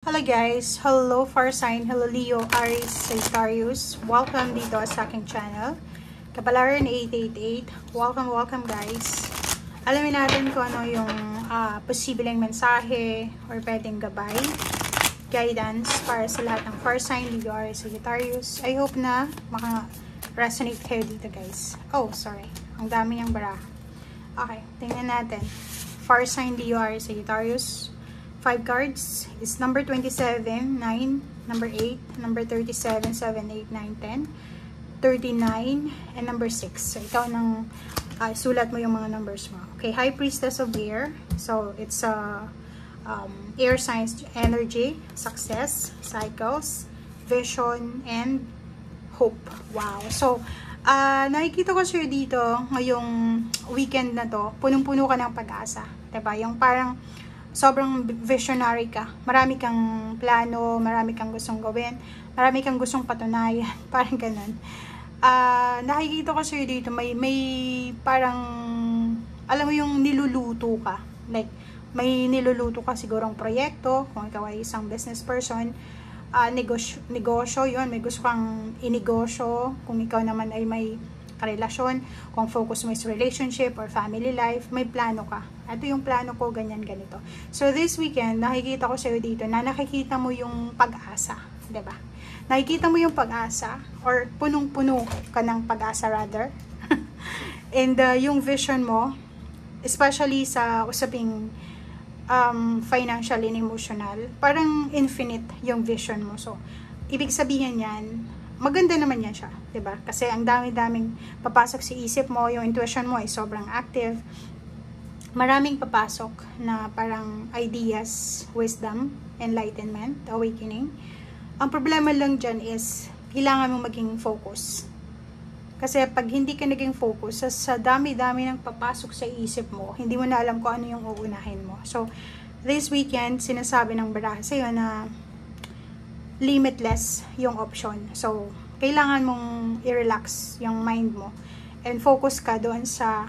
Hello guys! Hello Fire Sign! Hello Leo, Aries, Sagittarius! Welcome dito sa aking channel. Kapalaran 888. Welcome guys! Alamin natin kung ano yung posibleng mensahe or pwedeng gabay, guidance para sa lahat ng Fire Sign, Leo, Aries, Sagittarius. I hope na maka-resonate kayo dito guys. Oh, sorry. Ang dami niyang baraha. Okay, tingnan natin. Fire Sign, Leo, Aries, Sagittarius. 5 cards is number 27, 9, number 8, number 37, 7, 8, 9, 10, 39, and number 6. So, ikaw nang sulat mo yung mga numbers mo. Okay, High Priestess of Air. So, it's air signs energy, success, cycles, vision, and hope. Wow. So, nakikita ko sa'yo dito ngayong weekend na to, punong-puno ka ng pag-asa. Diba? Yung parang sobrang visionary ka. Marami kang plano, marami kang gustong gawin, marami kang gustong patunayan. Parang ganun. Nakikita ko sa'yo dito, may parang, alam mo yung niluluto ka. Like, may niluluto ka sigurong proyekto, kung ikaw ay isang business person, negosyo yun, may gusto kang inegosyo, kung ikaw naman ay may karelasyon, kung focus mo is relationship or family life, may plano ka. Ito yung plano ko, ganyan, ganito. So, this weekend, nakikita ko sa'yo dito na nakikita mo yung pag-asa. Diba? Nakikita mo yung pag-asa or punong-puno ka ng pag-asa rather. And yung vision mo, especially sa usaping financial and emotional, parang infinite yung vision mo. So, ibig sabihin yan, maganda naman yan siya, 'di ba? Kasi ang dami-daming papasok sa isip mo, yung intuition mo ay sobrang active. Maraming papasok na parang ideas, wisdom, enlightenment, awakening. Ang problema lang dyan is kailangan mo maging focus. Kasi pag hindi ka naging focus, sa dami-dami ng papasok sa isip mo, hindi mo na alam kung ano yung uunahin mo. So, this weekend, sinasabi ng baraha sa'yo na limitless yung option. So, kailangan mong i-relax yung mind mo and focus ka doon sa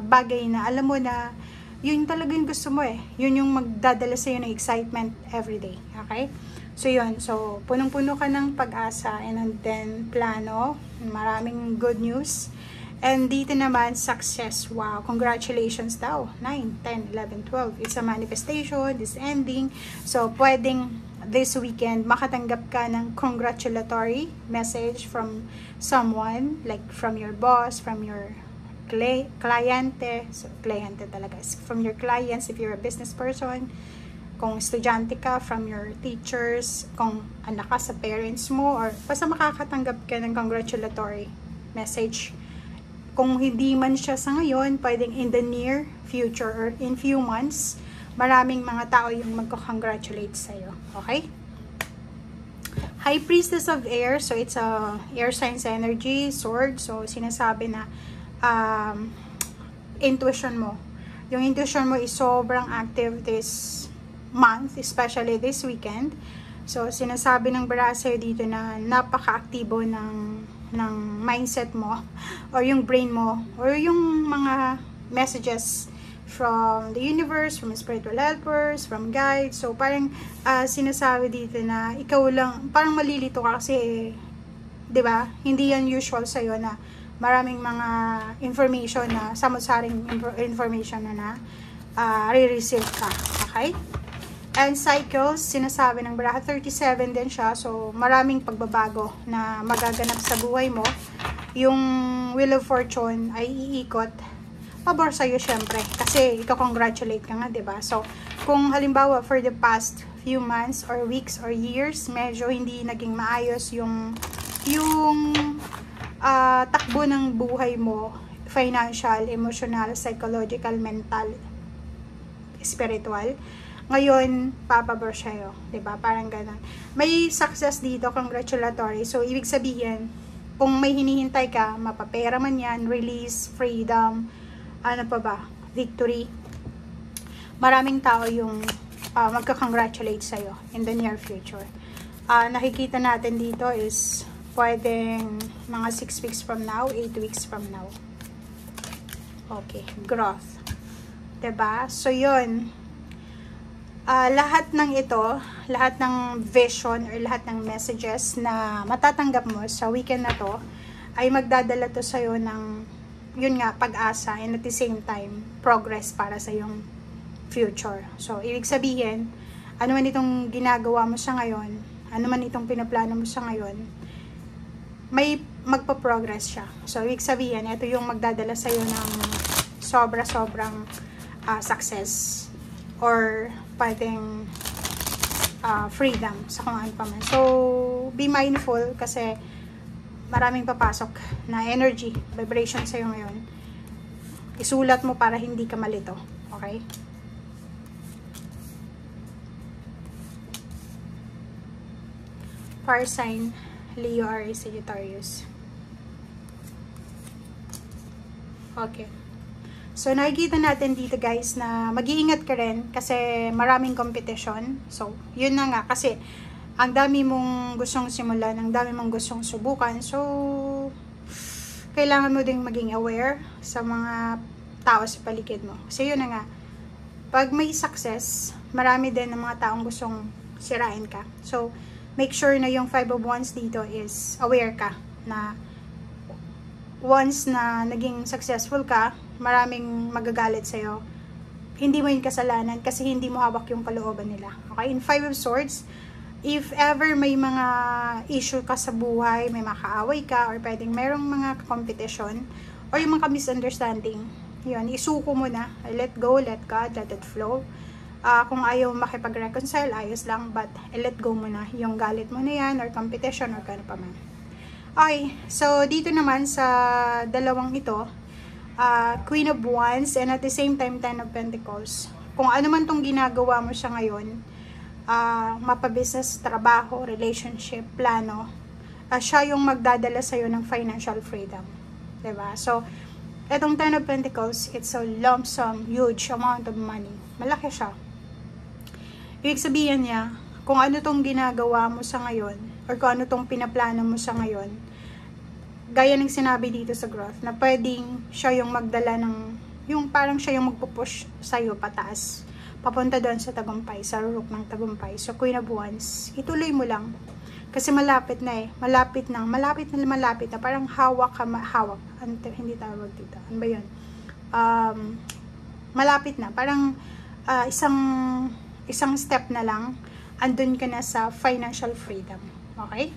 bagay na alam mo na yun talagang gusto mo eh. Yun yung magdadala sa'yo ng excitement everyday. Okay? So, yun. So, punong-puno ka ng pag-asa and then plano. Maraming good news. And dito naman, success. Wow. Congratulations daw. 9, 10, 11, 12. It's a manifestation. It's ending. So, pwedeng this weekend, makatanggap ka ng congratulatory message from someone, like from your boss, from your kliyente. So, kliyente talaga. From your clients, if you're a business person. Kung estudyante ka, from your teachers. Kung anak ka sa parents mo. Or basta makakatanggap ka ng congratulatory message. Kung hindi man siya sa ngayon, pwedeng in the near future or in few months, maraming mga tao yung magko-congratulate sa'yo. Okay? High Priestess of Air. So, it's a air signs energy, sword. So, sinasabi na intuition mo. Yung intuition mo is sobrang active this month, especially this weekend. So, sinasabi ng baraha sa'yo dito na napaka-aktibo ng mindset mo or yung brain mo or yung mga messages from the universe, from spiritual helpers, from guides. So, parang sinasabi dito na ikaw lang, parang malilito ka kasi, di ba? Hindi yan usual sa'yo na maraming mga information na, samot-saring information na re-receive ka. Okay? And cycles, sinasabi ng baraha, 37 din siya. So, maraming pagbabago na magaganap sa buhay mo. Yung Wheel of Fortune ay iikot pabor sa'yo syempre. Kasi ika-congratulate ka nga, diba? So, kung halimbawa for the past few months or weeks or years, medyo hindi naging maayos yung takbo ng buhay mo, financial, emotional, psychological, mental, spiritual. Ngayon, papabor sa'yo. Diba? Parang ganun. May success dito, congratulatory. So, ibig sabihin, kung may hinihintay ka, mapapera man yan, release, freedom, ano pa ba, victory. Maraming tao yung magka-congratulate sa'yo in the near future. Nakikita natin dito is pwedeng mga 6 weeks from now, 8 weeks from now. Okay, growth. Diba? So, yun. lahat ng ito, lahat ng vision or lahat ng messages na matatanggap mo sa weekend na to, ay magdadala to sa'yo ng, yun nga, pag-asa and at the same time, progress para sa iyong future. So, ibig sabihin, ano man itong ginagawa mo sa ngayon, ano man itong pinaplano mo sa ngayon, may magpa-progress siya. So, ibig sabihin, ito yung magdadala sa'yo ng sobra-sobrang success or pwedeng freedom sa kung ano pa man. So, be mindful kasi maraming papasok na energy, vibration sa'yo ngayon. Isulat mo para hindi ka malito. Okay? Fire sign, Leo, Aries, Sagittarius. Okay. So, nakikita natin dito guys na mag-iingat ka rin kasi maraming competition. So, yun na nga kasi ang dami mong gustong simulan, ang dami mong gustong subukan. So, kailangan mo ding maging aware sa mga tao sa paligid mo. Kasi yun na nga, pag may success, marami din ng mga taong gustong sirain ka. So, make sure na yung 5 of Wands dito is aware ka na once na naging successful ka, maraming magagalit sa'yo. Hindi mo yung kasalanan kasi hindi mo hawak yung kalooban nila. Okay? In 5 of Swords, if ever may mga issue ka sa buhay, may makaaway ka, or pwedeng merong mga competition, or yung mga misunderstanding, yun, isuko mo na. Let go, let God, let it flow. Kung ayaw makipag-reconcile, ayos lang, but let go mo na yung galit mo na yan, or competition, or kano pa man. Okay, so dito naman sa dalawang ito, Queen of Wands and at the same time 10 of Pentacles. Kung ano man tong ginagawa mo siya ngayon, mapabusiness, trabaho, relationship, plano, siya yung magdadala sa'yo ng financial freedom. Diba? So, etong 10 of Pentacles, it's a lump sum, huge amount of money. Malaki siya. Ibig sabihin niya, kung ano tong ginagawa mo sa ngayon, or kung ano tong pinaplano mo sa ngayon, gaya ng sinabi dito sa graph, na pwedeng siya yung magdala ng, yung parang siya yung magpupush sa'yo pataas, papunta doon sa tagumpay, sa rurok ng tagumpay. So, Queen of Wands, ituloy mo lang. Kasi malapit na eh. Malapit na, parang hawak ka, hindi tawag dito. Ano ba yun? Malapit na. Parang isang step na lang, andun ka na sa financial freedom. Okay?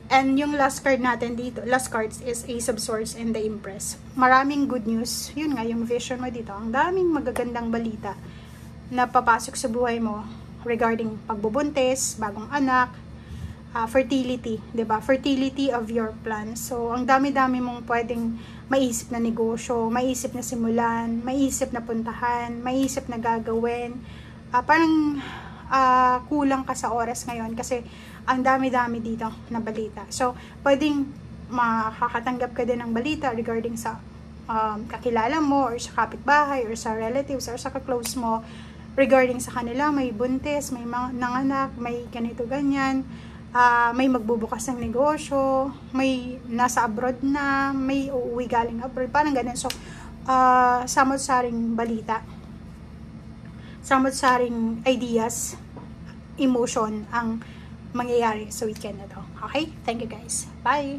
And yung last card natin dito, last cards is Ace of Swords and the Empress. Maraming good news. Yun nga, yung vision mo dito. Ang daming magagandang balita na papasok sa buhay mo regarding pagbubuntis, bagong anak, fertility, 'di ba? Fertility of your plans. So, ang dami-dami mong pwedeng maisip na negosyo, maisip na simulan, maisip na puntahan, maisip na gagawin. Parang kulang ka sa oras ngayon kasi ang dami-dami dito na balita. So, pwedeng makakatanggap ka din ng balita regarding sa kakilala mo or sa kapitbahay or sa relatives or sa ka-close mo regarding sa kanila, may buntis, may nanganak, may ganito ganyan, may magbubukas ng negosyo, may nasa abroad na, may uuwi galing abroad, parang ganun. So, samot-saring balita, samot-saring ideas, emotion ang mangyayari sa weekend na to. Okay? Thank you guys. Bye!